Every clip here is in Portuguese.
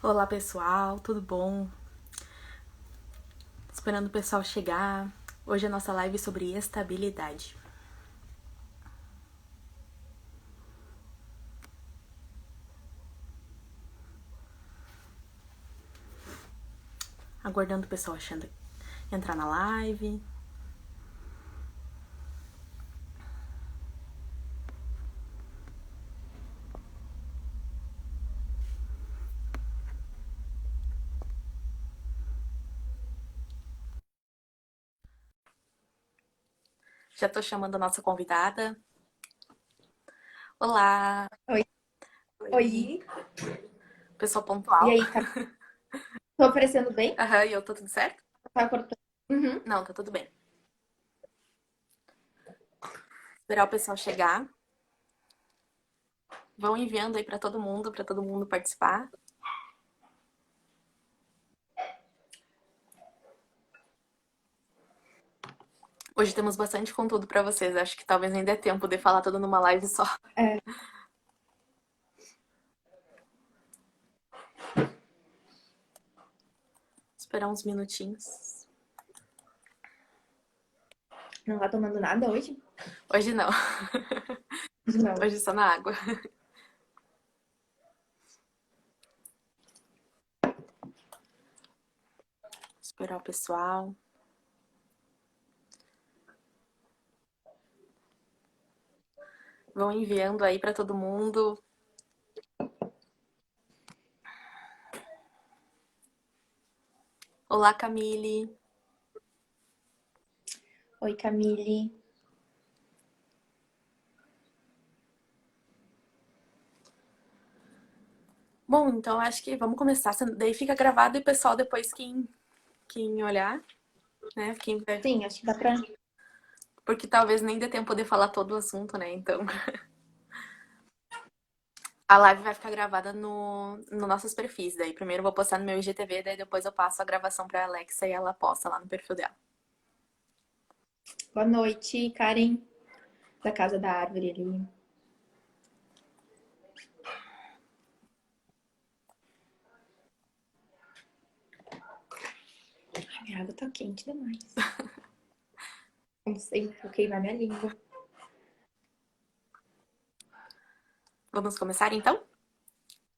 Olá pessoal, tudo bom? Esperando o pessoal chegar. Hoje a nossa live é sobre estabilidade. Aguardando o pessoal achando entrar na live. Já tô chamando a nossa convidada. Olá! Oi, Oi! oi. Pessoal E pontual. aí, tá? Tô aparecendo bem? Aham, e eu tô tudo certo? Tá cortando? Uhum. Não, tá tudo bem. Esperar o pessoal chegar. Vão enviando aí pra todo mundo participar. Hoje temos bastante conteúdo pra vocês. Acho que talvez nem dê tempo de falar tudo numa live só. É, Esperar uns minutinhos. não tá tomando nada hoje? Hoje não. Não. Hoje só na água. Esperar o pessoal. Vão enviando aí pra todo mundo. Olá, Camille. Oi, Camille. Bom, então acho que vamos começar. Daí fica gravado e o pessoal depois quem olhar, né? Quem vai... Sim, acho que dá pra. Porque talvez nem dê tempo de falar todo o assunto, né? Então a live vai ficar gravada no nossos perfis. Daí primeiro eu vou postar no meu IGTV, daí depois eu passo a gravação pra Alexa e ela posta lá no perfil dela. Boa noite, Karen, da Casa da Árvore ali. Ai, minha água tá quente demais. Como sempre, vou queimar minha língua. Vamos começar então?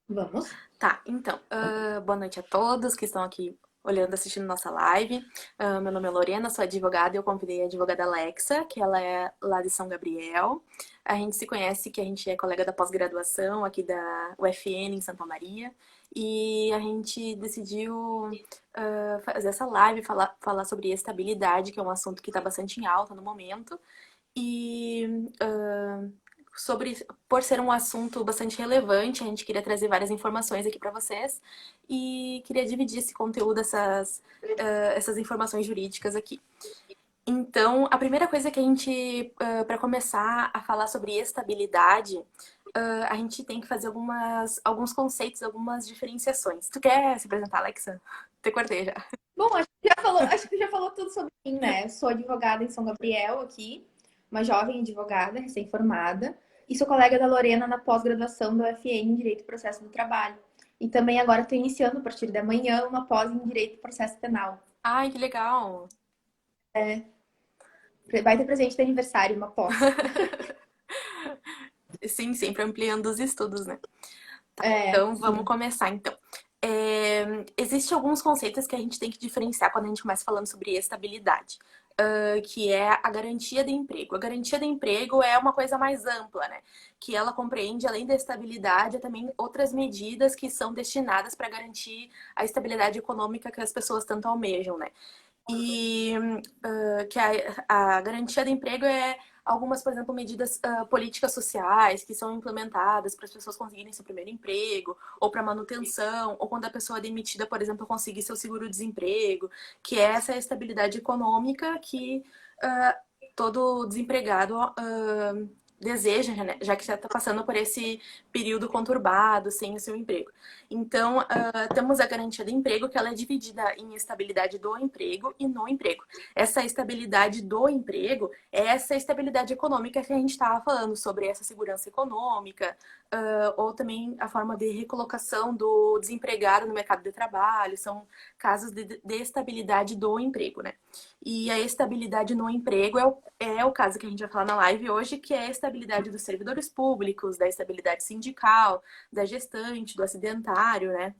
Vamos? Tá, então, boa noite a todos que estão aqui olhando, assistindo nossa live. Meu nome é Lorena, sou advogada e eu convidei a advogada Alexa, que ela é lá de São Gabriel. A gente se conhece, que a gente é colega da pós-graduação aqui da UFN em Santa Maria. E a gente decidiu fazer essa live, falar sobre estabilidade, que é um assunto que está bastante em alta no momento. E sobre, por ser um assunto bastante relevante, a gente queria trazer várias informações aqui para vocês e queria dividir esse conteúdo, essas informações jurídicas aqui. Então, a primeira coisa que a gente, para começar a falar sobre estabilidade, a gente tem que fazer alguns conceitos, algumas diferenciações. Tu quer se apresentar, Alexa? Te cortei já. Bom, acho que já falou tudo sobre mim, né? Eu sou advogada em São Gabriel aqui, uma jovem advogada recém-formada, e sou colega da Lorena na pós-graduação da UFN em Direito e Processo do Trabalho. E também agora estou iniciando, a partir da manhã, uma pós em Direito e Processo Penal. Ai, que legal! Vai ter presente de aniversário, uma pós. Sim, sempre ampliando os estudos, né? É, Então, vamos sim. começar então. Existem alguns conceitos que a gente tem que diferenciar quando a gente começa falando sobre estabilidade, que é a garantia de emprego. A garantia de emprego é uma coisa mais ampla, né? Que ela compreende, além da estabilidade, também outras medidas que são destinadas para garantir a estabilidade econômica que as pessoas tanto almejam, né? E que a garantia de emprego é algumas, por exemplo, medidas políticas sociais que são implementadas para as pessoas conseguirem seu primeiro emprego, ou para manutenção, ou quando a pessoa é demitida, por exemplo, conseguir seu seguro-desemprego, que é essa estabilidade econômica que todo desempregado deseja, né, já que já está passando por esse período conturbado, sem o seu emprego. Então, temos a garantia do emprego, que ela é dividida em estabilidade do emprego e no emprego. Essa estabilidade do emprego é essa estabilidade econômica que a gente estava falando, sobre essa segurança econômica, ou também a forma de recolocação do desempregado no mercado de trabalho, são casos de estabilidade do emprego, né? E a estabilidade no emprego é o caso que a gente vai falar na live hoje, que é a estabilidade dos servidores públicos, da estabilidade sindical, da gestante, do acidentário, né?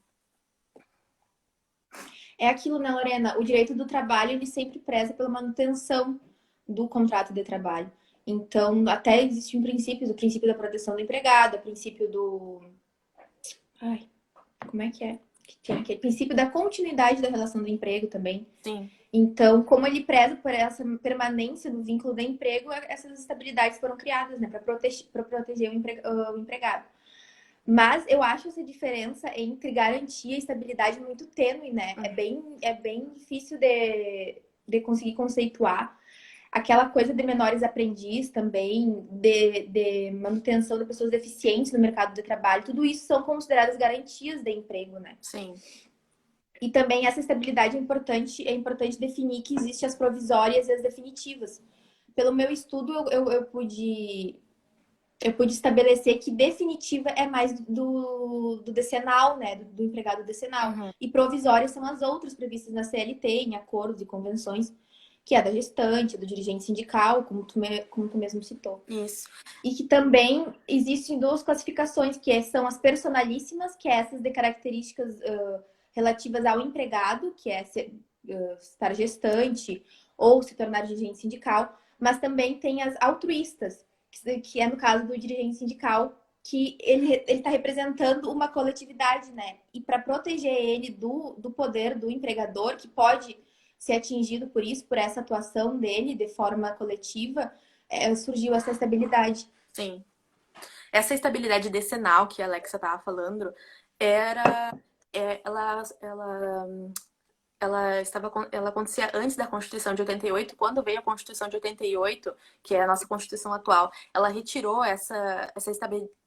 É aquilo, né, Lorena? O direito do trabalho, ele sempre preza pela manutenção do contrato de trabalho. Então, até existem princípios, o princípio da proteção do empregado, o princípio do... Ai, como é que é? Que tem aquele princípio da continuidade da relação do emprego também. Sim. Então, como ele preza por essa permanência do vínculo de emprego, essas estabilidades foram criadas, né, para proteger o empregado. Mas eu acho essa diferença entre garantia e estabilidade muito tênue, né? É bem difícil de conseguir conceituar. Aquela coisa de menores aprendiz também, de manutenção de pessoas deficientes no mercado de trabalho, tudo isso são consideradas garantias de emprego, né? Sim. E também essa estabilidade é importante definir que existem as provisórias e as definitivas. Pelo meu estudo, eu pude estabelecer que definitiva é mais do decenal, né? Do empregado decenal. Uhum. E provisórias são as outras previstas na CLT, em acordos e convenções, que é da gestante, do dirigente sindical, como tu mesmo citou. Isso. E que também existem duas classificações, são as personalíssimas, que é essas de características relativas ao empregado, que é estar gestante ou se tornar dirigente sindical, mas também tem as altruístas, que é no caso do dirigente sindical, que ele está representando uma coletividade, né? E para proteger ele do poder do empregador, que pode ser atingido por isso, por essa atuação dele de forma coletiva, surgiu essa estabilidade. Sim. Essa estabilidade decenal que a Alexa estava falando, ela acontecia antes da Constituição de 88. Quando veio a Constituição de 88, que é a nossa Constituição atual, ela retirou essa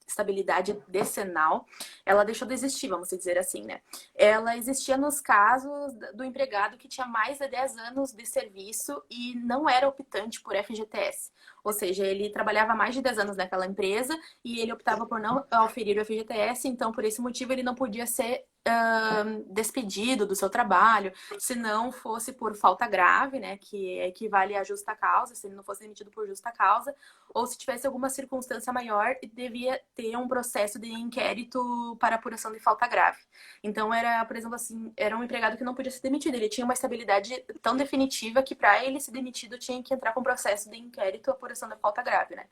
estabilidade decenal, ela deixou de existir, vamos dizer assim, né? Ela existia nos casos do empregado que tinha mais de 10 anos de serviço e não era optante por FGTS. Ou seja, ele trabalhava mais de 10 anos naquela empresa e ele optava por não oferir o FGTS, então por esse motivo ele não podia ser despedido do seu trabalho, se não fosse por falta grave, né, que equivale a justa causa, se ele não fosse demitido por justa causa, ou se tivesse alguma circunstância maior, devia ter um processo de inquérito para apuração de falta grave. Então era, por exemplo, assim, era um empregado que não podia ser demitido, ele tinha uma estabilidade tão definitiva que para ele ser demitido tinha que entrar com processo de inquérito e apuração da falta grave, né?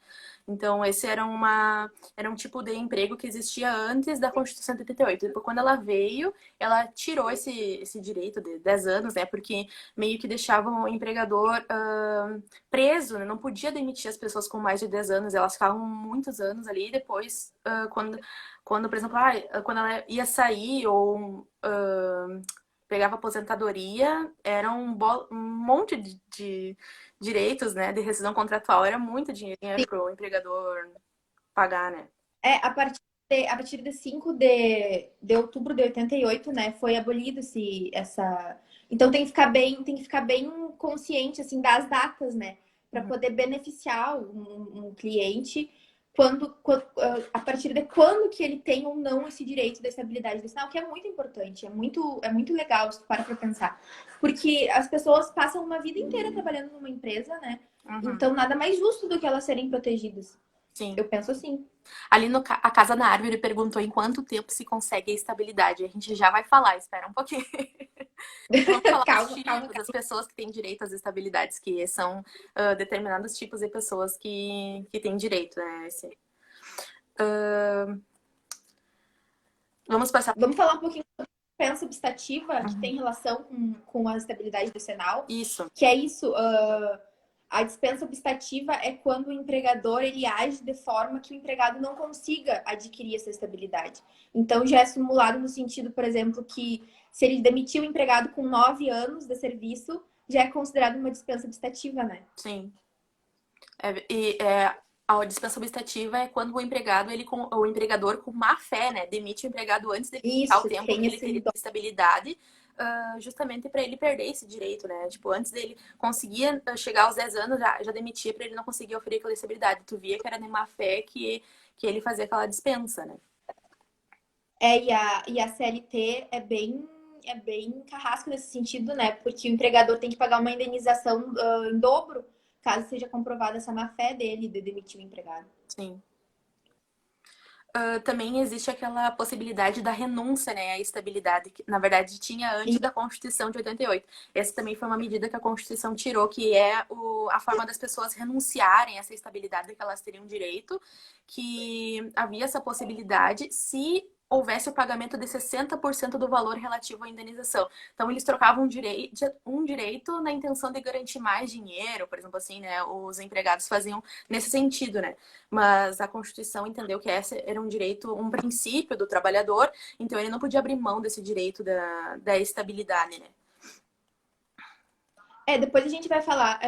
Então esse era um tipo de emprego que existia antes da Constituição de 88. Depois, quando ela veio, ela tirou esse direito de 10 anos, né? Porque meio que deixava o empregador preso, né? Não podia demitir as pessoas com mais de 10 anos. Elas ficavam muitos anos ali. E depois, quando, por exemplo, quando ela ia sair ou pegava aposentadoria, era um monte de direitos, né? De rescisão contratual. Era muito dinheiro para o empregador pagar, né? A partir de 5 de outubro de 88, né, foi abolido essa... Então tem que ficar bem consciente, assim, das datas, né, para poder beneficiar um cliente a partir de quando que ele tem ou não esse direito da estabilidade decenal, que é muito importante, é muito legal se para pensar. Porque as pessoas passam uma vida inteira trabalhando numa empresa, né, então nada mais justo do que elas serem protegidas. Sim. Eu penso assim. Ali a Casa na Árvore perguntou em quanto tempo se consegue a estabilidade. A gente já vai falar, espera um pouquinho. Vamos falar dos tipos, das pessoas que têm direito às estabilidades, que são determinados tipos de pessoas que têm direito, né? Vamos falar um pouquinho sobre a dispensa substativa, que tem relação com a estabilidade decenal. Isso. Que é isso... A dispensa substativa é quando o empregador ele age de forma que o empregado não consiga adquirir essa estabilidade. Então, já é simulado no sentido, por exemplo, que se ele demitir o empregado com 9 anos de serviço, já é considerado uma dispensa substativa, né? Sim. A dispensa objetiva é quando o empregado, o empregador com má fé, né, demite o empregado antes de fixar o Isso, tempo tem que ele esse teria de estabilidade, justamente para ele perder esse direito, né? Tipo, antes dele conseguir chegar aos 10 anos, já demitia para ele não conseguir oferir aquela estabilidade. Tu via que era de má fé que ele fazia aquela dispensa, né? e a CLT é bem carrasco nesse sentido, né? Porque o empregador tem que pagar uma indenização em dobro, caso seja comprovada essa má-fé dele de demitir o empregado. Sim. Também existe aquela possibilidade da renúncia, né, à estabilidade, que na verdade tinha antes E da Constituição de 88. Essa também foi uma medida que a Constituição tirou, que é a forma das pessoas renunciarem a essa estabilidade que elas teriam direito, que havia essa possibilidade se houvesse o pagamento de 60% do valor relativo à indenização. Então, eles trocavam um direito na intenção de garantir mais dinheiro, por exemplo, assim, né, os empregados faziam nesse sentido, né? Mas a Constituição entendeu que esse era um direito, um princípio do trabalhador, então ele não podia abrir mão desse direito da estabilidade, né? depois a gente vai falar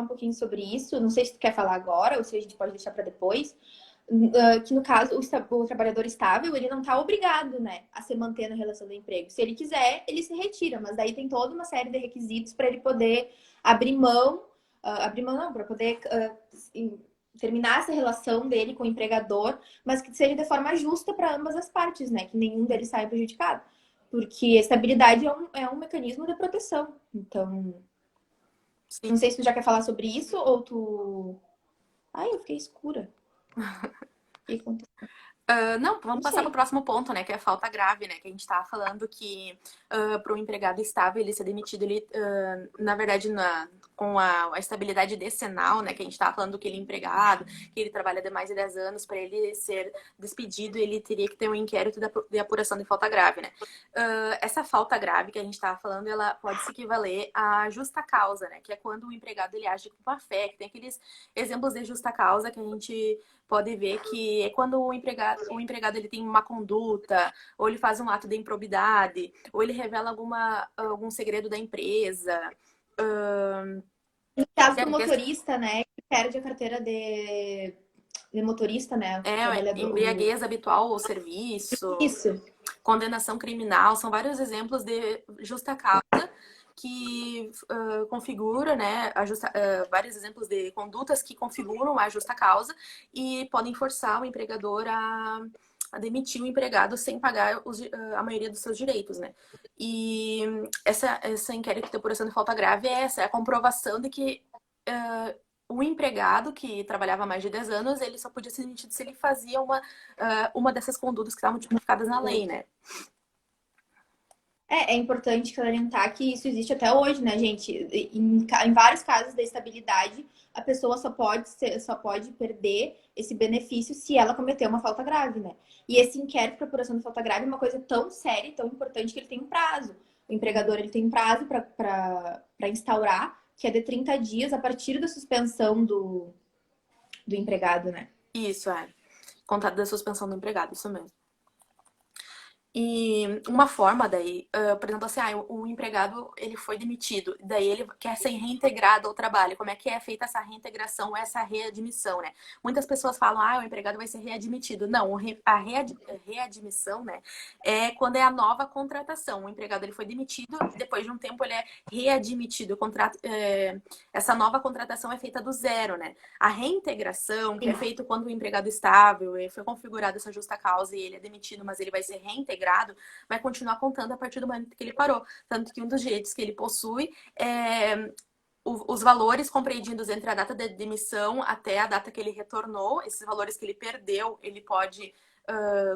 um pouquinho sobre isso. Não sei se tu quer falar agora ou se a gente pode deixar para depois. Que no caso, o trabalhador estável, ele não está obrigado, né, a se manter na relação do emprego. Se ele quiser, ele se retira, mas daí tem toda uma série de requisitos para ele poder abrir mão não, para poder terminar essa relação dele com o empregador, mas que seja de forma justa para ambas as partes, né, que nenhum deles saia prejudicado. Porque a estabilidade é um mecanismo de proteção. Então, Sim. não sei se tu já quer falar sobre isso ou tu... Ai, eu fiquei escura. O que aconteceu? Não, vamos Não passar para o sei. próximo ponto, né? Que é a falta grave, né? Que a gente estava falando que para o empregado estável ele ser demitido, ele, na verdade, com a estabilidade decenal, né? Que a gente estava falando que ele é empregado, que ele trabalha de mais de 10 anos, para ele ser despedido, ele teria que ter um inquérito de apuração de falta grave, né? Essa falta grave que a gente estava falando, ela pode se equivaler à justa causa, né? Que é quando o empregado ele age com má fé, que tem aqueles exemplos de justa causa que a gente pode ver que é quando o empregado ele tem uma conduta, ou ele faz um ato de improbidade, ou ele revela algum segredo da empresa. No caso do motorista, né, que perde a carteira de motorista, né, o trabalhador. Embriaguez habitual ao serviço, Isso. condenação criminal, são vários exemplos de justa causa que configura, né, vários exemplos de condutas que configuram a justa causa e podem forçar o empregador a demitir o empregado sem pagar a maioria dos seus direitos, né? E essa inquérito de apuração de falta grave é a comprovação de que o empregado que trabalhava há mais de 10 anos, ele só podia ser demitido se ele fazia uma dessas condutas que estavam tipificadas na lei, né? É importante salientar que isso existe até hoje, né, gente? Em vários casos da estabilidade, a pessoa só pode perder esse benefício se ela cometer uma falta grave, né? E esse inquérito para apuração de falta grave é uma coisa tão séria e tão importante que ele tem um prazo. O empregador ele tem um prazo para instaurar, que é de 30 dias a partir da suspensão do empregado, né? Isso, contado da suspensão do empregado, isso mesmo. E uma forma daí, por exemplo, assim, o empregado ele foi demitido, daí ele quer ser reintegrado ao trabalho. Como é que é feita essa reintegração, essa readmissão, né? Muitas pessoas falam, o empregado vai ser readmitido. Não, a readmissão, né, é quando é a nova contratação. O empregado ele foi demitido, depois de um tempo ele é readmitido. Essa nova contratação é feita do zero, né? A reintegração, que é feito quando o empregado estável, foi configurada essa justa causa e ele é demitido, mas ele vai ser reintegrado, vai continuar contando a partir do momento que ele parou. Tanto que um dos direitos que ele possui é os valores compreendidos entre a data de demissão até a data que ele retornou, esses valores que ele perdeu, ele pode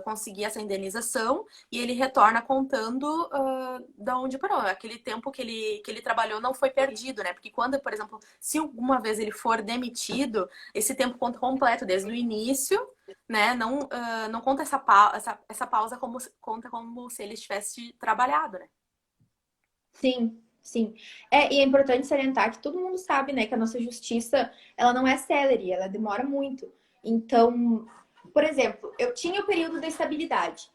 conseguir essa indenização e ele retorna contando da onde parou. Aquele tempo que ele trabalhou não foi perdido, né? Porque quando, por exemplo, se alguma vez ele for demitido, esse tempo conta completo, desde o início, né? Não conta essa pausa conta como se ele tivesse trabalhado, né? Sim, sim. E é importante salientar que todo mundo sabe, né, que a nossa justiça, ela não é célere, ela demora muito. Então, por exemplo, eu tinha o período da estabilidade.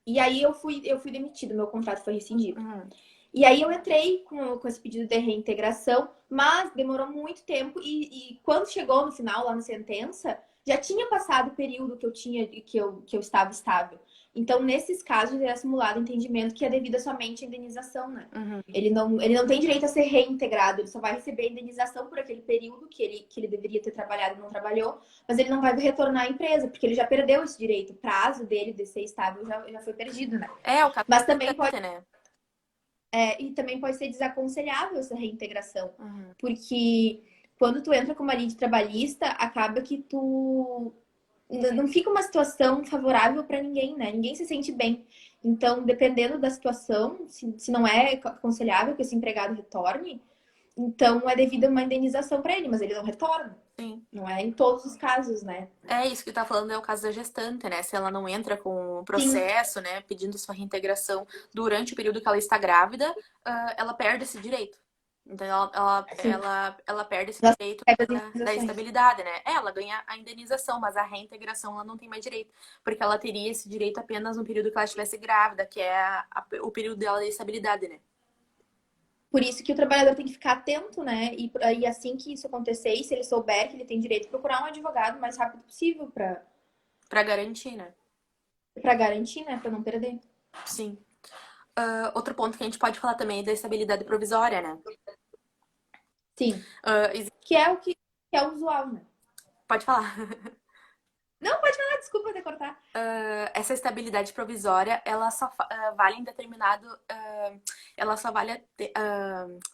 E aí eu fui demitido, meu contrato foi rescindido. Uhum. E aí eu entrei com esse pedido de reintegração, mas demorou muito tempo e quando chegou no final, lá na sentença, já tinha passado o período que eu tinha que eu estava estável. Então, nesses casos, era simulado o entendimento que é devida somente à indenização, né? Uhum. Ele não tem direito a ser reintegrado, ele só vai receber a indenização por aquele período que ele deveria ter trabalhado e não trabalhou, mas ele não vai retornar à empresa, porque ele já perdeu esse direito. O prazo dele de ser estável já foi perdido, né? É, o caso Mas também pode distante, né? e também pode ser desaconselhável essa reintegração, Uhum. porque quando tu entra com uma lide trabalhista, acaba que tu não fica uma situação favorável para ninguém, né? Ninguém se sente bem. Então, dependendo da situação, se não é aconselhável que esse empregado retorne, então é devida uma indenização para ele, mas ele não retorna. Sim. Não é em todos os casos, né? É isso que tá falando, é o caso da gestante, né? Se ela não entra com o Sim, processo, né, pedindo sua reintegração durante o período que ela está grávida, ela perde esse direito. Então, sim. ela perde esse Nós direito pega as da indenizações. estabilidade, né? Ela ganha a indenização, mas a reintegração ela não tem mais direito, porque ela teria esse direito apenas no período que ela estivesse grávida, que é o período dela de estabilidade, né? Por isso que o trabalhador tem que ficar atento, né? E assim que isso acontecer, e se ele souber que ele tem direito, procurar um advogado o mais rápido possível Pra garantir, né? para garantir, né? Para não perder. Sim. Outro ponto que a gente pode falar também é da estabilidade provisória, né? Sim. Ah, Que é o que é o usual, né? pode falar. Não, pode falar, desculpa te cortar. Essa estabilidade provisória, ela só vale em determinado. Ela só vale.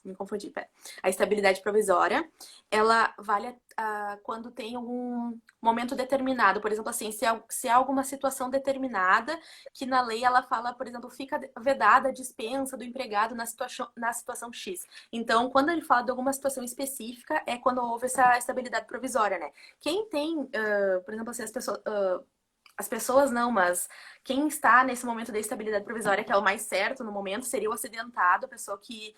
Me confundi, pera. A estabilidade provisória, ela vale quando tem algum momento determinado. Por exemplo, assim, se há alguma situação determinada que na lei ela fala, por exemplo, fica vedada a dispensa do empregado na situação X. Então, quando ele fala de alguma situação específica, é quando houve essa estabilidade provisória, né? Quem tem, por exemplo, assim, as pessoas não, mas quem está nesse momento da estabilidade provisória, que é o mais certo no momento, seria o acidentado, a pessoa que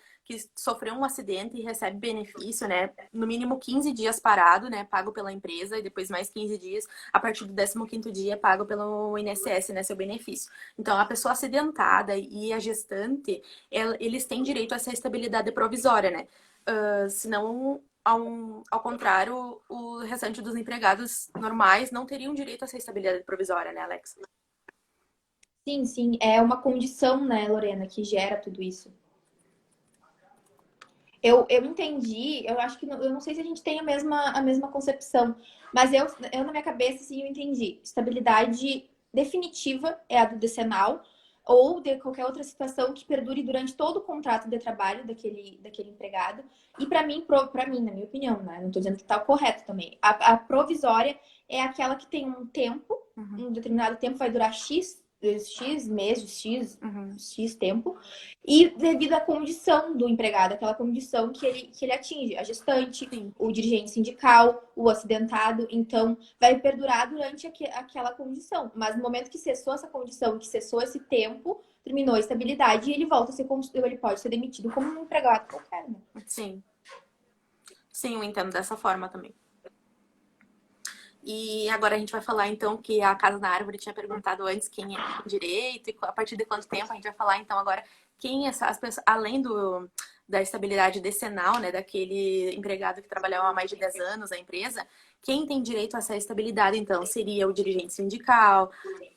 sofreu um acidente e recebe benefício, né? No mínimo 15 dias parado, né? Pago pela empresa, e depois mais 15 dias, a partir do 15º dia, pago pelo INSS, né? Seu benefício. Então, a pessoa acidentada e a gestante, eles têm direito a essa estabilidade provisória, né? Senão ao contrário, o restante dos empregados normais não teriam direito a essa estabilidade provisória, né, Alex? Sim, sim. É uma condição, né, Lorena, que gera tudo isso. Eu entendi, eu acho que eu não sei se a gente tem a mesma concepção, mas eu na minha cabeça, sim, eu entendi. Estabilidade definitiva é a do decenal ou de qualquer outra situação que perdure durante todo o contrato de trabalho daquele empregado. E para mim, na minha opinião, né? Não estou dizendo que está correto também. A provisória é aquela que tem um tempo, Uhum, um determinado tempo vai durar X meses, uhum. X tempo, e devido à condição do empregado, aquela condição que ele atinge, a gestante, Sim, o dirigente sindical, o acidentado, então vai perdurar durante aquela condição. Mas no momento que cessou essa condição, que cessou esse tempo, terminou a estabilidade e ele volta a ser ele pode ser demitido como um empregado qualquer, né? sim. Sim, eu entendo dessa forma também. E agora a gente vai falar então que a Casa na Árvore tinha perguntado antes quem é direito e a partir de quanto tempo a gente vai falar então agora quem as pessoas, além da estabilidade decenal, né, daquele empregado que trabalhava há mais de 10 anos na empresa, quem tem direito a essa estabilidade então seria o dirigente sindical,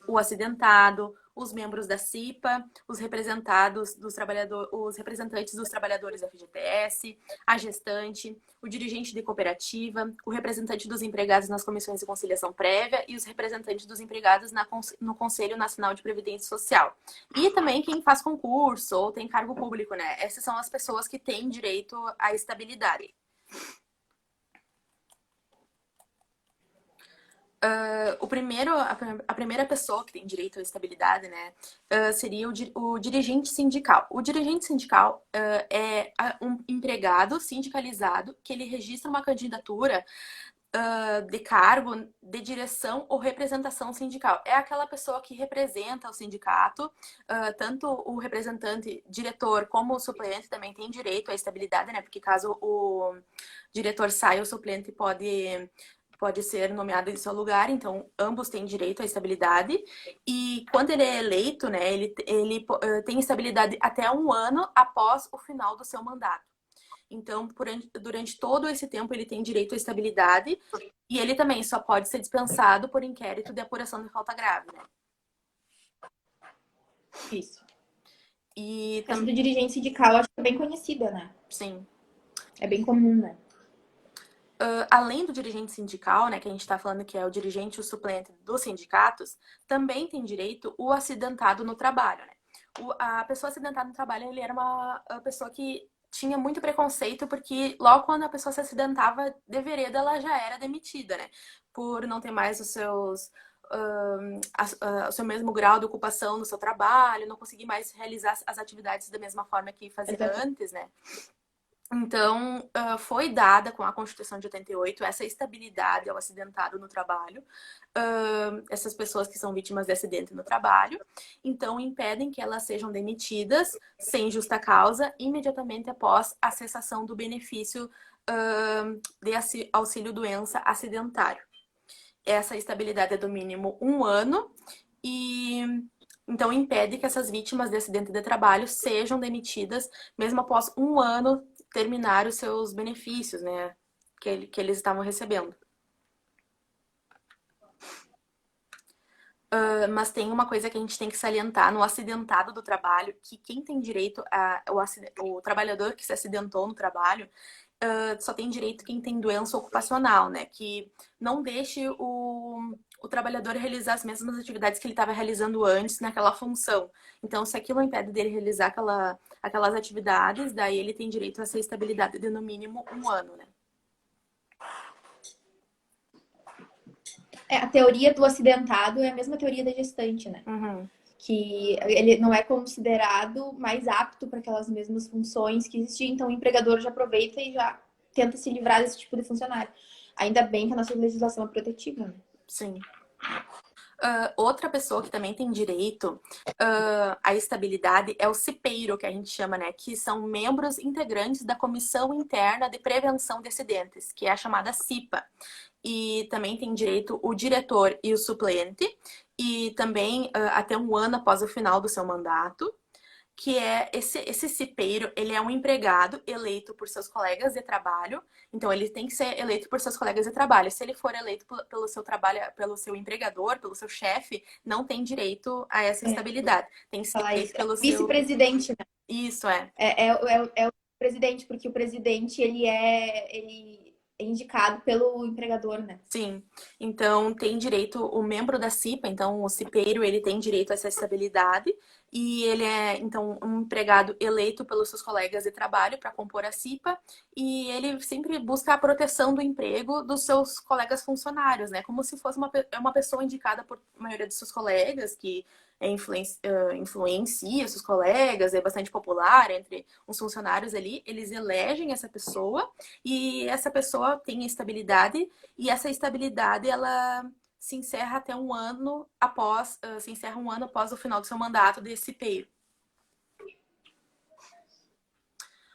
o acidentado, os membros da CIPA, os representados dos trabalhadores, os representantes dos trabalhadores da FGTS, a gestante, o dirigente de cooperativa, o representante dos empregados nas comissões de conciliação prévia e os representantes dos empregados no Conselho Nacional de Previdência Social. E também quem faz concurso ou tem cargo público, né? Essas são as pessoas que têm direito à estabilidade. A primeira pessoa que tem direito à estabilidade, né, seria o dirigente sindical. O dirigente sindical é um empregado sindicalizado que ele registra uma candidatura de cargo de direção ou representação sindical. É aquela pessoa que representa o sindicato, tanto o representante, diretor, como o suplente também tem direito à estabilidade, né? Porque caso o diretor saia, o suplente pode ser nomeado em seu lugar, então ambos têm direito à estabilidade. E quando ele é eleito, né, ele tem estabilidade até um ano após o final do seu mandato. Então, durante todo esse tempo, ele tem direito à estabilidade e ele também só pode ser dispensado por inquérito de apuração de falta grave, né? Isso. E Essa do dirigente sindical, acho que é bem conhecida, né? sim. É bem comum, né? Além do dirigente sindical, né, que a gente está falando que é o dirigente e o suplente dos sindicatos, também tem direito o acidentado no trabalho, né? A pessoa acidentada no trabalho, ele era uma pessoa que tinha muito preconceito, porque logo quando a pessoa se acidentava de vereda, ela já era demitida, né? Por não ter mais os seus o seu mesmo grau de ocupação no seu trabalho, não conseguir mais realizar as atividades da mesma forma que fazia antes, né? Então, foi dada com a Constituição de 88 essa estabilidade ao acidentado no trabalho, essas pessoas que são vítimas de acidente no trabalho, então impedem que elas sejam demitidas sem justa causa imediatamente após a cessação do benefício de auxílio-doença acidentário. Essa estabilidade é do mínimo um ano e então impede que essas vítimas de acidente de trabalho sejam demitidas mesmo após um ano terminar os seus benefícios, né, que eles estavam recebendo. Mas tem uma coisa que a gente tem que salientar no acidentado do trabalho, que quem tem direito o trabalhador que se acidentou no trabalho só tem direito quem tem doença ocupacional, né? Que não deixe o trabalhador realizar as mesmas atividades que ele estava realizando antes naquela função. Então, se aquilo impede dele realizar aquelas atividades, daí ele tem direito a essa estabilidade de no mínimo um ano, né? A teoria do acidentado é a mesma teoria da gestante, né? Uhum. Que ele não é considerado mais apto para aquelas mesmas funções que existiam, então o empregador já aproveita e já tenta se livrar desse tipo de funcionário. Ainda bem que a nossa legislação é protetiva, né? Sim. Outra pessoa que também tem direito à estabilidade é o cipeiro, que a gente chama, né? Que são membros integrantes da Comissão Interna de Prevenção de Acidentes, que é a chamada CIPA. E também tem direito o diretor e o suplente, e também até um ano após o final do seu mandato, que é esse cipeiro, ele é um empregado eleito por seus colegas de trabalho, então ele tem que ser eleito por seus colegas de trabalho. Se ele for eleito pelo seu trabalho, pelo seu empregador, pelo seu chefe, não tem direito a essa estabilidade. Tem que ser Falar eleito isso. pelo seu... Vice-presidente, né? Isso, é. É o presidente, porque o presidente ele é indicado pelo empregador, né? Sim, então tem direito o membro da CIPA, então o cipeiro, ele tem direito a essa estabilidade e ele é então um empregado eleito pelos seus colegas de trabalho para compor a CIPA e ele sempre busca a proteção do emprego dos seus colegas funcionários, né? Como se fosse uma pessoa indicada por maioria dos seus colegas que influencia seus colegas, é bastante popular entre os funcionários ali, eles elegem essa pessoa e essa pessoa tem estabilidade e essa estabilidade ela se encerra até um ano após, se encerra um ano após o final do seu mandato desse CIPEiro.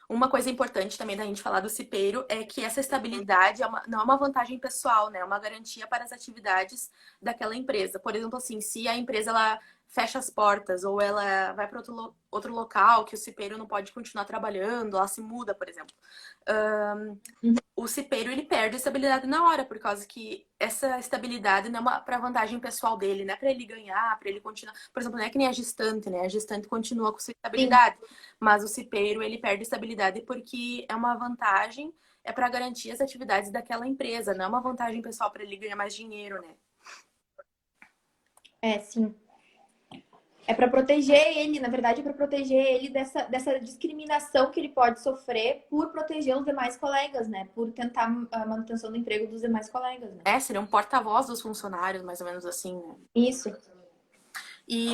Uma coisa importante também da gente falar do cipeiro é que essa estabilidade não é uma vantagem pessoal, né? É uma garantia para as atividades daquela empresa. Por exemplo, assim, se a empresa ela fecha as portas ou ela vai para outro local que o cipeiro não pode continuar trabalhando, ela se muda, por exemplo. O cipeiro ele perde a estabilidade na hora, por causa que essa estabilidade não é para vantagem pessoal dele, não é para ele ganhar, para ele continuar. Por exemplo, não é que nem a gestante, né? A gestante continua com sua estabilidade, mas o cipeiro ele perde estabilidade porque é uma vantagem, é para garantir as atividades daquela empresa, não é uma vantagem pessoal para ele ganhar mais dinheiro, né? É, sim. É para proteger ele, na verdade, é para proteger ele dessa discriminação que ele pode sofrer por proteger os demais colegas, né? Por tentar a manutenção do emprego dos demais colegas, né? Seria um porta-voz dos funcionários, mais ou menos assim, né? Isso. E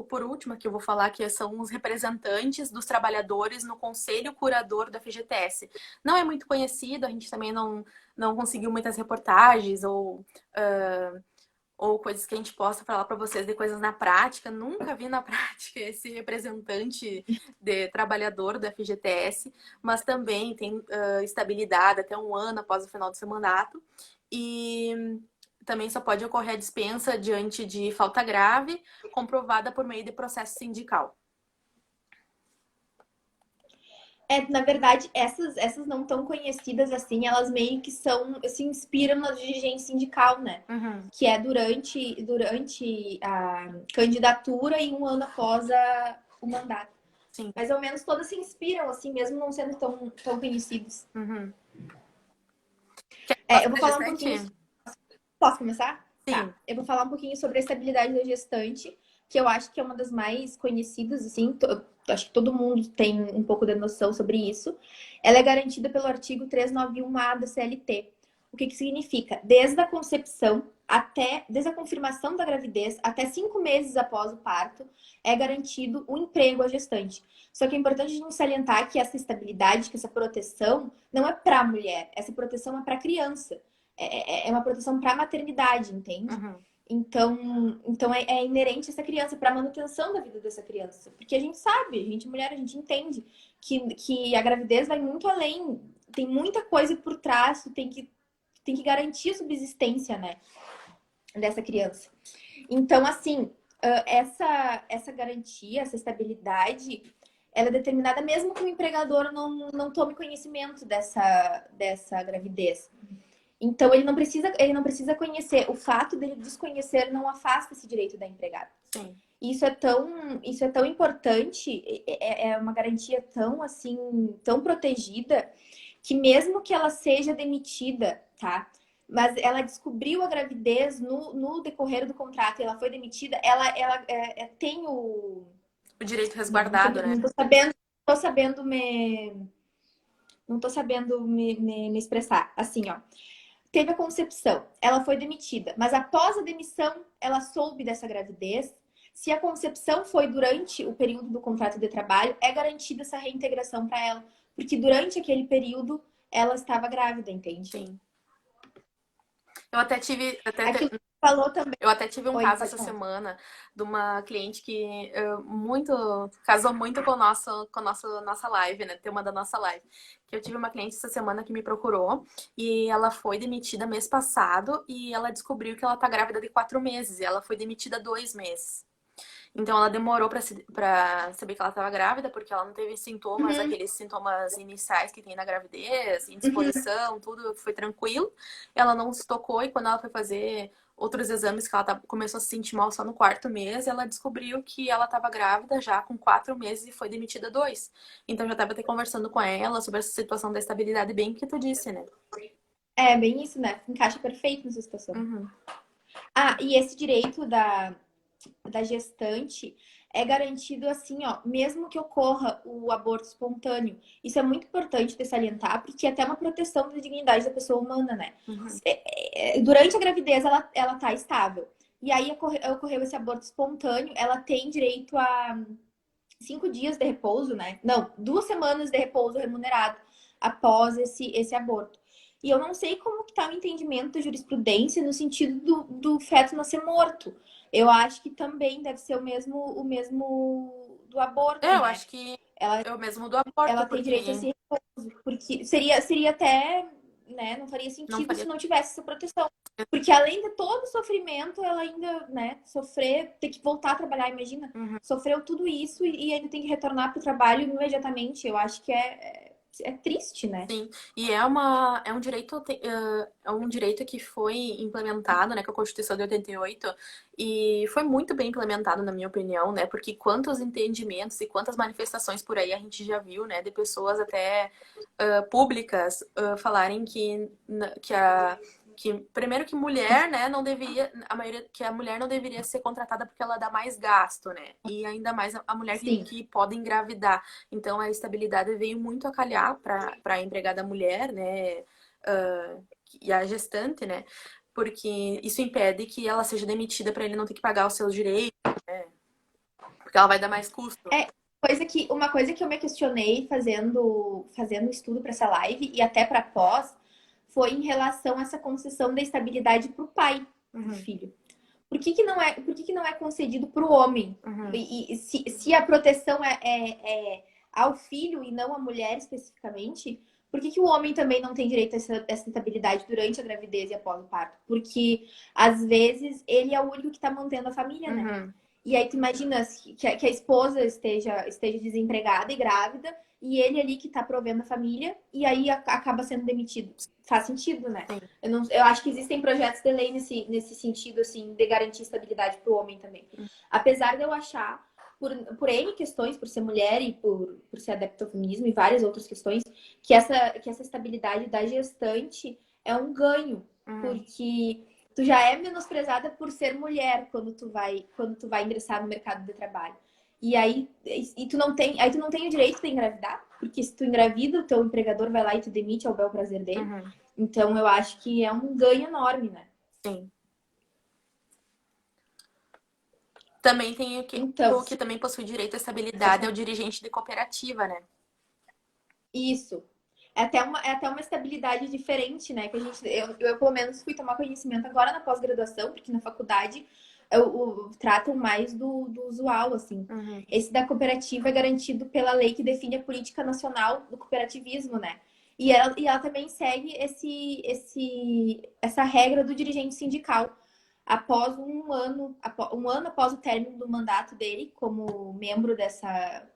por último, que eu vou falar que são os representantes dos trabalhadores no Conselho Curador da FGTS. Não é muito conhecido, a gente também não conseguiu muitas reportagens ou coisas que a gente possa falar para vocês de coisas na prática. Nunca vi na prática esse representante de trabalhador da FGTS, mas também tem estabilidade até um ano após o final do seu mandato. e também só pode ocorrer a dispensa diante de falta grave, comprovada por meio de processo sindical. Na verdade, essas não tão conhecidas assim, elas meio que se inspiram na dirigência sindical, né? Uhum. Que é durante a candidatura e um ano após o mandato. Sim. Mais ou menos todas se inspiram, assim, mesmo não sendo tão conhecidas. Uhum. Eu vou falar um pouquinho. Posso começar? Sim. Tá. Eu vou falar um pouquinho sobre a estabilidade da gestante, que eu acho que é uma das mais conhecidas, assim, acho que todo mundo tem um pouco de noção sobre isso. Ela é garantida pelo artigo 391-A da CLT. O que significa? Desde a concepção desde a confirmação da gravidez até 5 meses após o parto, é garantido o emprego à gestante. Só que é importante a gente salientar que essa estabilidade, que essa proteção, não é para a mulher, essa proteção é para a criança. É uma proteção para a maternidade, entende? Uhum. Então é inerente a essa criança, para a manutenção da vida dessa criança. Porque a gente sabe, a gente mulher, a gente entende que a gravidez vai muito além, tem muita coisa por trás, tem que garantir a subsistência, né, dessa criança. Então, assim, essa garantia, essa estabilidade, ela é determinada mesmo que o empregador não tome conhecimento dessa gravidez. Então, ele não precisa conhecer. O fato dele desconhecer não afasta esse direito da empregada. Sim. Isso é tão importante, é uma garantia tão, assim, tão protegida, que mesmo que ela seja demitida, tá? Mas ela descobriu a gravidez no decorrer do contrato e ela foi demitida, ela tem o direito resguardado, né? Não tô sabendo me expressar. Assim, ó. Teve a concepção, ela foi demitida, mas após a demissão, ela soube dessa gravidez. Se a concepção foi durante o período do contrato de trabalho, é garantida essa reintegração para ela, porque durante aquele período ela estava grávida, entende? Sim. Eu até tive. Aquilo que falou também. Eu até tive um Oi, caso pode essa falar. semana de uma cliente que casou muito com nossa live, né? Tema da nossa live. Que eu tive uma cliente essa semana que me procurou e ela foi demitida mês passado e ela descobriu que ela tá grávida de 4 meses e ela foi demitida 2 meses. Então ela demorou pra saber que ela estava grávida, porque ela não teve sintomas, aqueles sintomas iniciais que tem na gravidez, indisposição, tudo foi tranquilo. Ela não se tocou e quando ela foi fazer outros exames que ela começou a se sentir mal só no 4º mês, ela descobriu que ela estava grávida já com 4 meses e foi demitida 2. Então já estava até conversando com ela sobre essa situação da estabilidade, bem que tu disse, né? É, bem isso, né? Encaixa perfeito nessa situação. Uhum. E esse direito da gestante é garantido assim, ó, mesmo que ocorra o aborto espontâneo. Isso é muito importante de salientar, porque é até uma proteção da dignidade da pessoa humana, né? Uhum. Durante a gravidez, ela tá estável. E aí ocorreu esse aborto espontâneo, ela tem direito a 5 dias de repouso, né? Não, 2 semanas de repouso remunerado após esse aborto. E eu não sei como que tá o entendimento da jurisprudência no sentido do feto nascer morto. Eu acho que também deve ser o mesmo do aborto, Eu né? acho que é o mesmo do aborto, Ela tem direito a esse repouso, porque seria até, né, não faria sentido se não tivesse essa proteção. Porque além de todo o sofrimento, ela ainda, né, sofrer, ter que voltar a trabalhar, imagina, sofreu tudo isso e ainda tem que retornar para o trabalho imediatamente. Eu acho que é triste, né? Sim, e é um direito que foi implementado, né, com a Constituição de 88 e foi muito bem implementado, na minha opinião, né, porque quantos entendimentos e quantas manifestações por aí a gente já viu, né, de pessoas até públicas falarem que primeiro que mulher, né, não deveria, que a mulher não deveria ser contratada porque ela dá mais gasto, né? E ainda mais a mulher que pode engravidar. Então a estabilidade veio muito a calhar para a empregada mulher, né? E a gestante, né? Porque isso impede que ela seja demitida para ele não ter que pagar os seus direitos, né? Porque ela vai dar mais custo. Uma coisa que eu me questionei fazendo estudo para essa live e até para pós foi em relação a essa concessão da estabilidade para o pai do filho. Por que não é concedido para o homem? E se a proteção é ao filho e não à mulher especificamente, Por que que o homem também não tem direito a essa estabilidade durante a gravidez e após o parto? Porque, às vezes, ele é o único que está mantendo a família, né? Uhum. E aí tu imagina que a esposa esteja desempregada e grávida, e ele ali que tá provendo a família, e aí acaba sendo demitido. Faz sentido, né? Sim. Eu acho que existem projetos de lei nesse sentido, assim, de garantir estabilidade pro homem também. Apesar de eu achar, por N questões, por ser mulher e por ser adepta ao feminismo e várias outras questões, que essa estabilidade da gestante é um ganho. Uhum. Porque tu já é menosprezada por ser mulher quando tu vai ingressar no mercado de trabalho. E aí tu não tem o direito de engravidar, porque se tu engravida, o teu empregador vai lá e te demite ao bel prazer dele. Uhum. Então eu acho que é um ganho enorme, né? Sim. Também tem Então, o que também possui direito à pode estabilidade é o falar. dirigente de cooperativa, né? Isso. É até uma estabilidade diferente, né? Que eu, pelo menos, fui tomar conhecimento agora na pós-graduação, porque na faculdade tratam mais do usual, assim. Uhum. Esse da cooperativa é garantido pela lei que define a política nacional do cooperativismo, né? E ela também segue essa regra do dirigente sindical. Após um ano após o término do mandato dele como membro dessa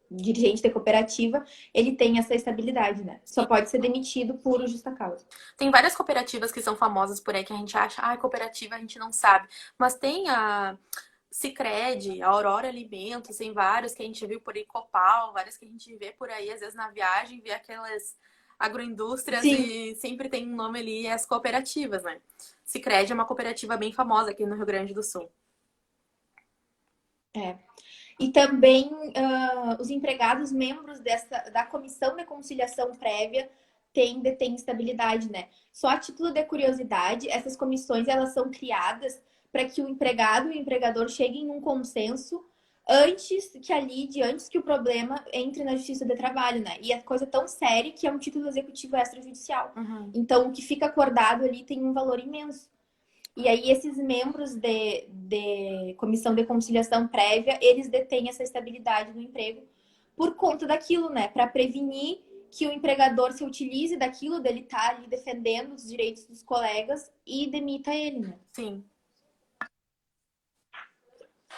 dirigente da cooperativa, ele tem essa estabilidade, né? Só Sim. pode ser demitido por justa causa. Tem várias cooperativas que são famosas por aí que a gente acha, cooperativa a gente não sabe. Mas tem a Sicredi, a Aurora Alimentos, tem vários que a gente viu por aí, Copal, vários que a gente vê por aí, às vezes na viagem, vê aquelas agroindústrias Sim, e sempre tem um nome ali, as cooperativas, né? Sicredi é uma cooperativa bem famosa aqui no Rio Grande do Sul. é. E também os empregados membros da comissão de conciliação prévia detêm estabilidade, né? Só a título de curiosidade, essas comissões elas são criadas para que o empregado e o empregador cheguem num consenso antes que o problema entre na Justiça de Trabalho, né? E é coisa tão séria que é um título executivo extrajudicial. Uhum. Então, o que fica acordado ali tem um valor imenso. E aí, esses membros de comissão de conciliação prévia, eles detêm essa estabilidade no emprego por conta daquilo, né? Para prevenir que o empregador se utilize daquilo, dele estar ali defendendo os direitos dos colegas e demita ele, né? Sim.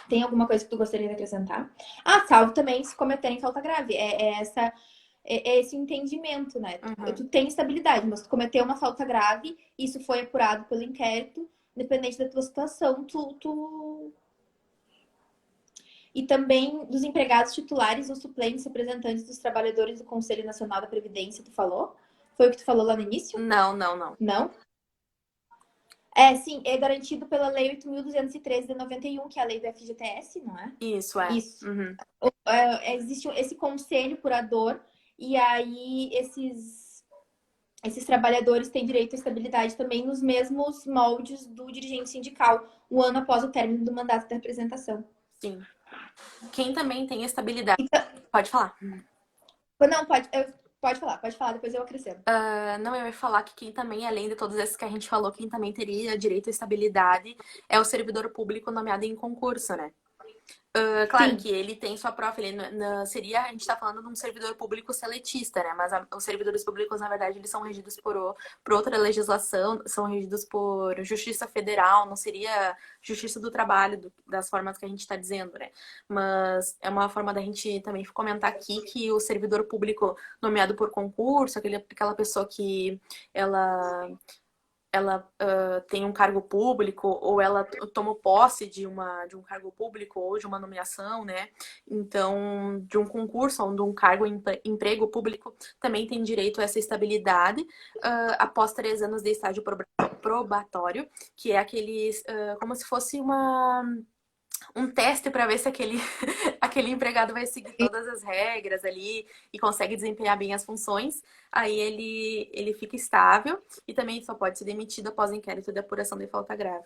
Tem alguma coisa que tu gostaria de acrescentar? Salvo também se cometerem falta grave. É esse entendimento, né? Tu Uhum. tem estabilidade, mas tu cometeu uma falta grave, isso foi apurado pelo inquérito, independente da tua situação, tu. E também dos empregados titulares ou suplentes representantes dos trabalhadores do Conselho Nacional da Previdência, tu falou? Foi o que tu falou lá no início? Não, não, não. Não? Sim, é garantido pela Lei 8.213 de 91, que é a lei do FGTS, não é? Isso é. Isso. Uhum. Existe esse conselho curador, e aí esses trabalhadores têm direito à estabilidade também nos mesmos moldes do dirigente sindical, um ano após o término do mandato da representação. Sim. Quem também tem estabilidade. Então, Pode falar. não, pode falar, depois eu acrescento. Não, eu ia falar que quem também, além de todos esses que a gente falou, quem também teria direito à estabilidade é o servidor público nomeado em concurso, né? Claro Sim, que ele tem sua própria, seria, a gente está falando de um servidor público seletista, né? Mas os servidores públicos, na verdade, eles são regidos por outra legislação, são regidos por Justiça Federal, não seria Justiça do Trabalho, das formas que a gente está dizendo, né? Mas é uma forma da gente também comentar aqui que o servidor público nomeado por concurso, aquela pessoa que ela tem um cargo público ou ela toma posse de um cargo público ou de uma nomeação, né? Então, de um concurso ou de um cargo emprego público, também tem direito a essa estabilidade após 3 anos de estágio probatório, que é aqueles, como se fosse um teste para ver se aquele empregado vai seguir todas as regras ali e consegue desempenhar bem as funções. Aí ele fica estável e também só pode ser demitido após inquérito de apuração de falta grave.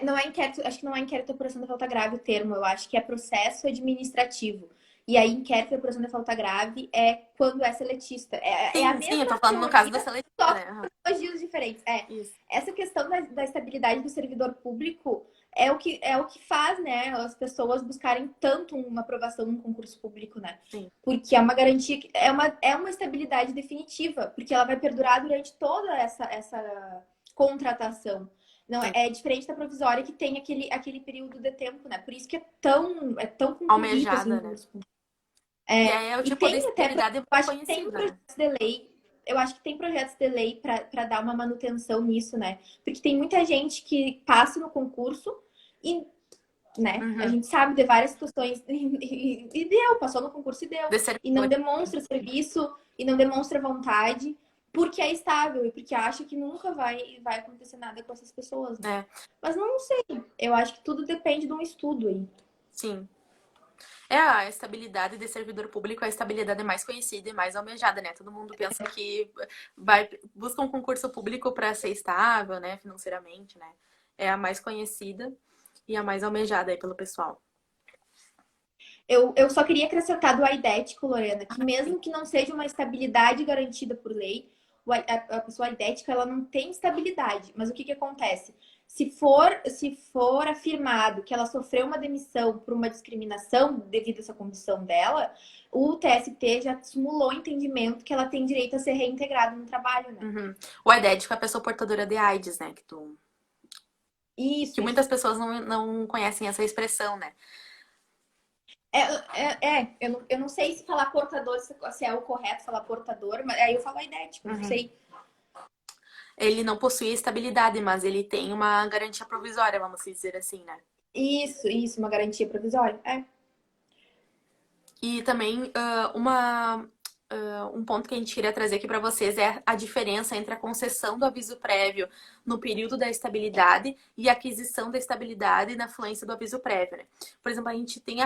não é inquérito, acho que não é inquérito de apuração da falta grave o termo, eu acho que é processo administrativo, E aí, inquérito de apuração de falta grave é quando é seletista. É a Sim, eu tô mesma falando no caso da teoria, seletiva, só né? Aham. com dias diferentes. Isso. Essa questão da estabilidade do servidor público é o que faz, né, as pessoas buscarem tanto uma aprovação num concurso público, né? Sim. Porque é uma garantia, é uma estabilidade definitiva, porque ela vai perdurar durante toda essa contratação. Não, Sim. é diferente da provisória que tem aquele período de tempo, né? Por isso que é tão concorrido assim, Almejada, o né? concurso público. E aí é o E tipo de tem até, estabilidade eu muito acho que tem conhecido, né? projetos de lei, eu acho que tem projetos de lei para dar uma manutenção nisso, né? Porque tem muita gente que passa no concurso e, né, a Uhum. gente sabe de várias situações e deu, passou no concurso e deu. De E não servidores. demonstra serviço e não demonstra vontade porque é estável e porque acha que nunca vai acontecer nada com essas pessoas, né? É, Mas não sei, eu acho que tudo depende de um estudo aí. sim. É a estabilidade de servidor público, é a estabilidade mais conhecida e mais almejada, né? Todo mundo pensa que busca um concurso público para ser estável, né, financeiramente, né? É a mais conhecida e a mais almejada aí pelo pessoal. Eu só queria acrescentar do aidético, Lorena, que mesmo que não seja uma estabilidade garantida por lei, a pessoa aidética ela não tem estabilidade. Mas o que acontece? Se for afirmado que ela sofreu uma demissão por uma discriminação devido a essa condição dela, o TST já simulou o entendimento que ela tem direito a ser reintegrada no trabalho, né? Uhum. O aidético é a pessoa portadora de AIDS, né? Que Isso, muitas isso. pessoas não conhecem essa expressão, né? Eu não sei se falar portador, se é o correto falar portador, mas aí eu falo aidético, não Uhum. sei. Ele não possui estabilidade, mas ele tem uma garantia provisória, vamos dizer assim, né? Isso, uma garantia provisória. E também um ponto que a gente queria trazer aqui para vocês é a diferença entre a concessão do aviso prévio no período da estabilidade e a aquisição da estabilidade na fluência do aviso prévio, né? Por exemplo, a gente tem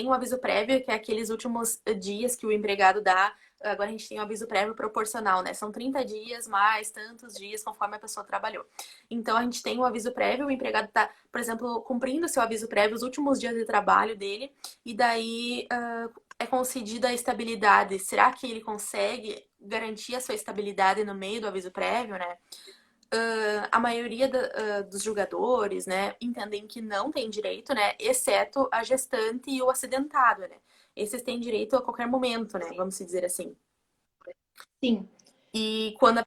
um aviso prévio, que é aqueles últimos dias que o empregado dá. Agora a gente tem um aviso prévio proporcional, né? São 30 dias mais tantos dias conforme a pessoa trabalhou. Então a gente tem um aviso prévio, o empregado está, por exemplo, cumprindo seu aviso prévio os últimos dias de trabalho dele, e daí é concedida a estabilidade. Será que ele consegue garantir a sua estabilidade no meio do aviso prévio, né? A maioria dos julgadores, né, entendem que não tem direito, né, exceto a gestante e o acidentado, né? Esses têm direito a qualquer momento, né, vamos dizer assim. Sim. E quando a...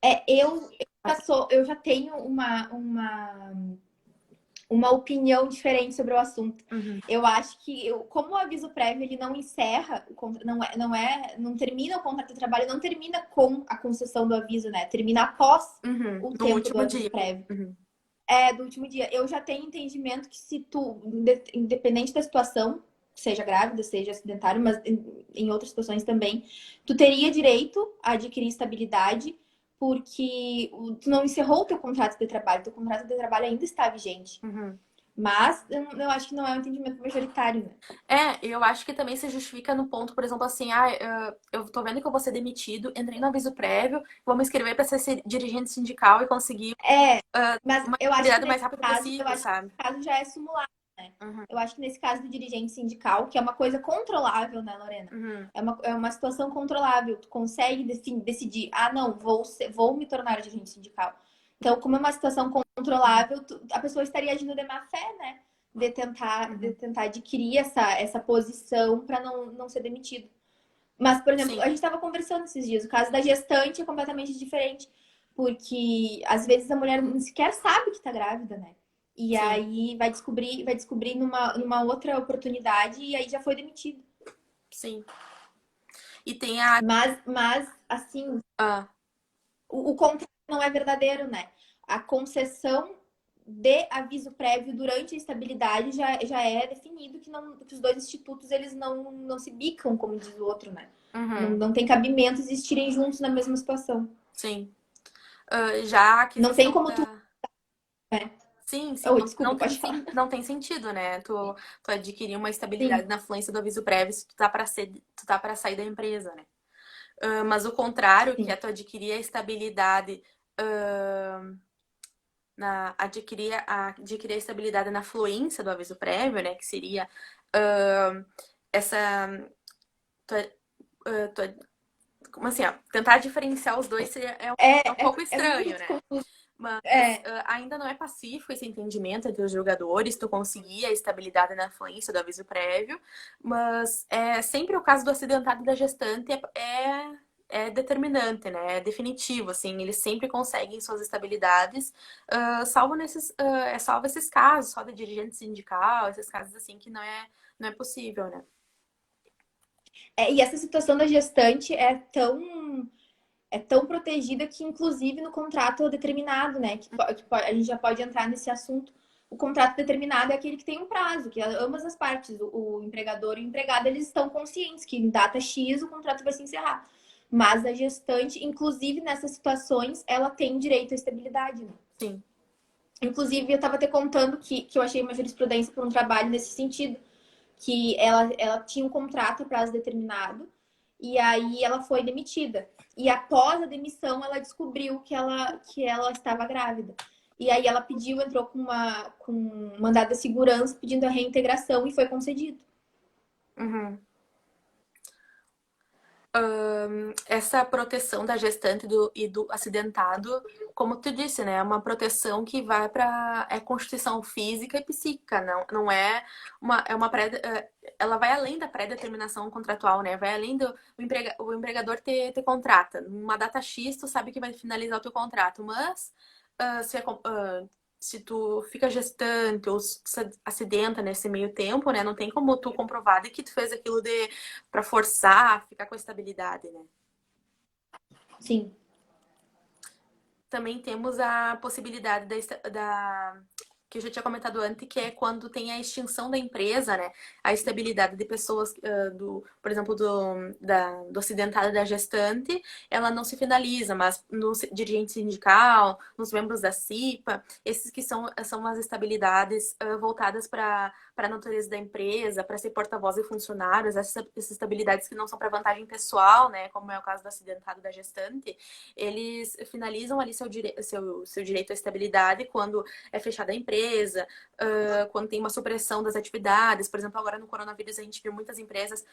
Eu já tenho uma opinião diferente sobre o assunto. Uhum, Eu acho que, como o aviso prévio ele não encerra, não termina o contrato de trabalho, não termina com a concessão do aviso, né? Termina após o no tempo do último aviso dia. prévio. Uhum, Do último dia. Eu já tenho entendimento que se tu, independente da situação, seja grávida, seja acidentário, mas em outras situações também, tu teria direito a adquirir estabilidade porque tu não encerrou o teu contrato de trabalho, teu contrato de trabalho ainda está vigente. uhum. Mas eu acho que não é um entendimento majoritário, né? Eu acho que também se justifica no ponto, por exemplo, assim, eu tô vendo que eu vou ser demitido, entrei no aviso prévio, vou me inscrever para ser dirigente sindical e conseguir É, mas uma eu acho que estabilidade o mais nesse rápido caso, possível, sabe? já é simulado, né? Uhum, Eu acho que nesse caso do dirigente sindical, que é uma coisa controlável, né, Lorena? uhum, É uma situação controlável. Tu consegue decidir, ah, não, vou me tornar dirigente sindical. Então, como é uma situação controlável, a pessoa estaria agindo de má fé, né? De uhum. tentar adquirir essa posição para não ser demitido. Mas, por exemplo, Sim, a gente estava conversando esses dias, o caso da gestante é completamente diferente, porque às vezes a mulher nem sequer sabe que está grávida, né? E sim, aí vai descobrir numa outra oportunidade e aí já foi demitido. sim. E tem a. Mas assim, Ah, o contrato não é verdadeiro, né? A concessão de aviso prévio durante a estabilidade já é definido que os dois institutos eles não se bicam, como diz o outro, né? uhum, Não tem cabimento existirem juntos na mesma situação. sim. Já a Não tem aquisição como tu. da. Né? Sim, sim, Oh, não desculpa, tem, pode falar. não tem sentido, né? Tu adquirir uma Sim, estabilidade na fluência do aviso prévio se tu tá para sair da empresa, né? Mas o contrário, que sim. é tu adquirir a estabilidade adquirir a estabilidade na fluência do aviso prévio, né? Que seria essa tu é- como assim, ó, tentar diferenciar os dois é um pouco É estranho, muito né? confuso. Mas É, ainda não é pacífico esse entendimento entre os jogadores, tu conseguir a estabilidade na fluência do aviso prévio, mas é sempre o caso do acidentado e da gestante é determinante, né? É definitivo, assim, eles sempre conseguem suas estabilidades, salvo esses casos, só da dirigente sindical, esses casos assim que não é possível, né? e essa situação da gestante é tão protegida que, inclusive, no contrato determinado, né? A gente já pode entrar nesse assunto. O contrato determinado é aquele que tem um prazo, que ambas as partes, o empregador e o empregado, eles estão conscientes que em data X o contrato vai se encerrar. Mas a gestante, inclusive nessas situações, ela tem direito à estabilidade, né? Sim. Inclusive, eu estava até contando que eu achei uma jurisprudência para um trabalho nesse sentido, que ela tinha um contrato a prazo determinado e aí ela foi demitida. E após a demissão, ela descobriu que ela estava grávida. E aí ela pediu, entrou com um mandado de segurança pedindo a reintegração e foi concedido. Uhum. Essa proteção da gestante e do acidentado, como tu disse, né? É uma proteção que vai para constituição física e psíquica, não é uma ela vai além da pré-determinação contratual, né? Vai além do o empregador te contrata. Numa data X, tu sabe que vai finalizar o teu contrato, mas se tu fica gestante ou se acidenta nesse meio tempo, né? Não tem como tu comprovar de que tu fez aquilo para forçar, ficar com a estabilidade, né? Sim. Também temos a possibilidade que eu já tinha comentado antes, que é quando tem a extinção da empresa, né? A estabilidade de pessoas, por exemplo, do acidentado da gestante, ela não se finaliza, mas no dirigente sindical, nos membros da CIPA, esses que são as estabilidades voltadas para a natureza da empresa, para ser porta-voz de funcionários, essas estabilidades que não são para vantagem pessoal, né? Como é o caso do acidentado da gestante, eles finalizam ali seu direito à estabilidade quando é fechada a empresa, quando tem uma supressão das atividades. Por exemplo, agora no coronavírus a gente viu muitas empresas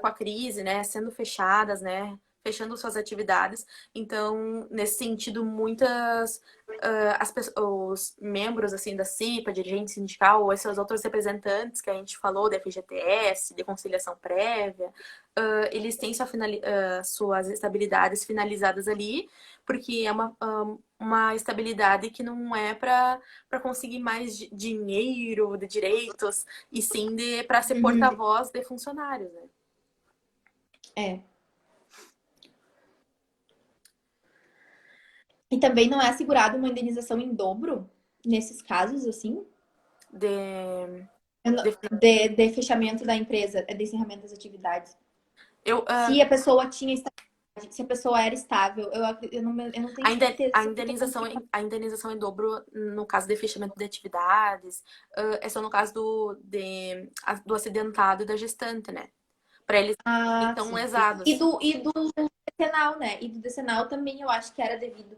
com a crise, né, sendo fechadas, né, fechando suas atividades. Então, nesse sentido, os membros assim da CIPA, dirigente sindical, ou esses outros representantes que a gente falou, da FGTS, de conciliação prévia, eles têm suas estabilidades finalizadas ali, porque é uma estabilidade que não é para conseguir mais dinheiro, de direitos, e sim para ser Uhum. porta-voz de funcionários, né? É. E também não é assegurado uma indenização em dobro nesses casos, assim? De, de, De fechamento da empresa, de encerramento das atividades. eu, Se a pessoa tinha estabilidade, se a pessoa era estável, eu não tenho certeza se eu tô confiando. a indenização em dobro no caso de fechamento de atividades, é só no caso do acidentado e da gestante, né? Para eles Ah, então sim. lesados. E do decenal, né? E do decenal também eu acho que era devido.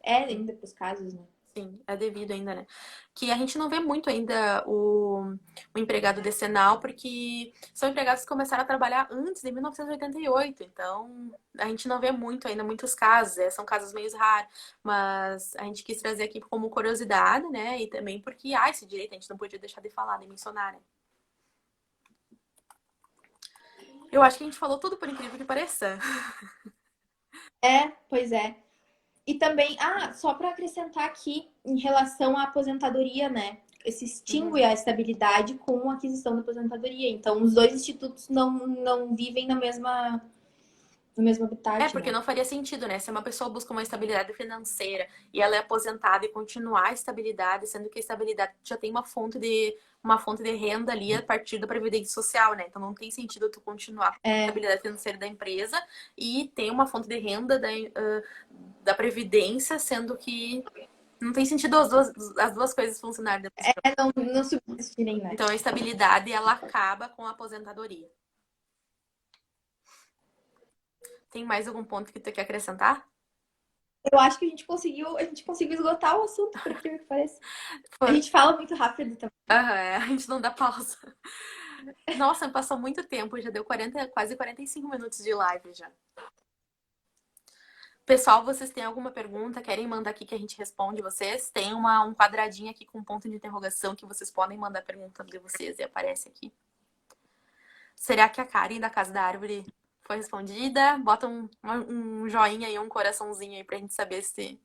É ainda para os casos, né? Sim, é devido ainda, né? Que a gente não vê muito ainda o empregado decenal, porque são empregados que começaram a trabalhar antes de 1988. Então, a gente não vê muito ainda, muitos casos. São casos meio raros. Mas a gente quis trazer aqui como curiosidade, né? E também porque, esse direito a gente não podia deixar de falar, de mencionar, né? Eu acho que a gente falou tudo, por incrível que pareça. É, pois é. E também, só para acrescentar aqui, em relação à aposentadoria, né? Se Uhum. extingue a estabilidade com a aquisição da aposentadoria. Então, os dois institutos não vivem no mesmo habitat, Porque né? não faria sentido, né? Se uma pessoa busca uma estabilidade financeira e ela é aposentada e continuar a estabilidade, sendo que a estabilidade já tem uma fonte de renda ali a partir da Previdência Social, né? Então não tem sentido tu continuar com a É, estabilidade financeira da empresa e ter uma fonte de renda da Previdência, sendo que não tem sentido as duas coisas funcionarem. não subsistirem, né? Então a estabilidade, ela acaba com a aposentadoria. Tem mais algum ponto que tu quer acrescentar? Eu acho que a gente conseguiu esgotar o assunto, por incrível que pareça. A Foi. gente fala muito rápido também. Aham, a gente não dá pausa. Nossa, passou muito tempo, já deu quase 45 minutos de live já. Pessoal, vocês têm alguma pergunta? Querem mandar aqui que a gente responde vocês? Tem um quadradinho aqui com um ponto de interrogação que vocês podem mandar pergunta de vocês e aparece aqui. Será que a Karen da Casa da Árvore foi respondida? Bota um joinha aí, um coraçãozinho aí pra gente saber se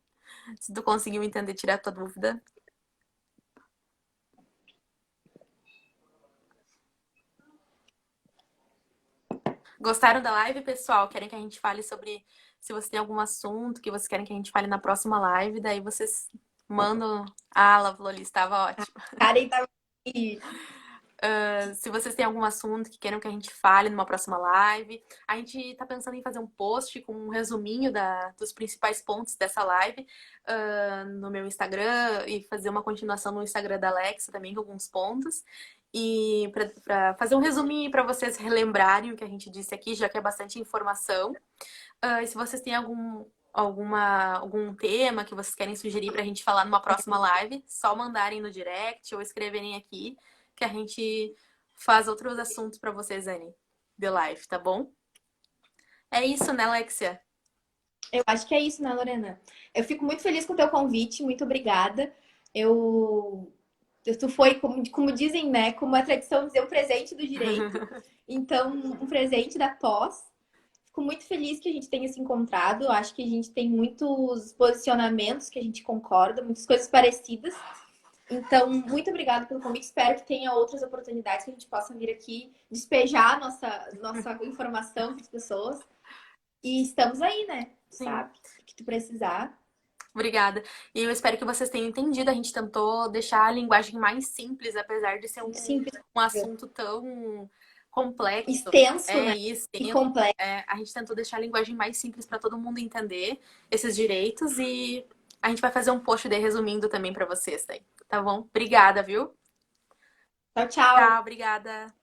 tu conseguiu entender, tirar a tua dúvida. Gostaram da live, pessoal? Querem que a gente fale sobre... Se você tem algum assunto que vocês querem que a gente fale na próxima live, daí vocês mandam... Ah, Lavloli, estava ótimo. Karen tava aqui. Se vocês têm algum assunto que queiram que a gente fale numa próxima live, a gente tá pensando em fazer um post com um resuminho dos principais pontos dessa live no meu Instagram e fazer uma continuação no Instagram da Alexa também com alguns pontos. E para fazer um resuminho para vocês relembrarem o que a gente disse aqui, já que é bastante informação. E se vocês têm algum tema que vocês querem sugerir para a gente falar numa próxima live, só mandarem no direct ou escreverem aqui, que a gente faz outros assuntos para vocês aí de live, tá bom? É isso, né, Alexia? Eu acho que é isso, né, Lorena? Eu fico muito feliz com o teu convite, muito obrigada. Tu foi, como dizem, né? Como a tradição dizer, um presente do direito. Então, um presente da pós. Fico muito feliz que a gente tenha se encontrado. Acho que a gente tem muitos posicionamentos que a gente concorda, muitas coisas parecidas. Então, muito obrigada pelo convite. Espero que tenha outras oportunidades que a gente possa vir aqui despejar nossa informação para as pessoas. E estamos aí, né? Sim. Sabe? O que tu precisar. Obrigada. E eu espero que vocês tenham entendido. A gente tentou deixar a linguagem mais simples, apesar de ser um assunto tão complexo. Extenso, né? E complexo. A gente tentou deixar a linguagem mais simples para todo mundo entender esses direitos e a gente vai fazer um post resumindo também para vocês, tá bom? Obrigada, viu? Tchau, tchau. Tchau, obrigada.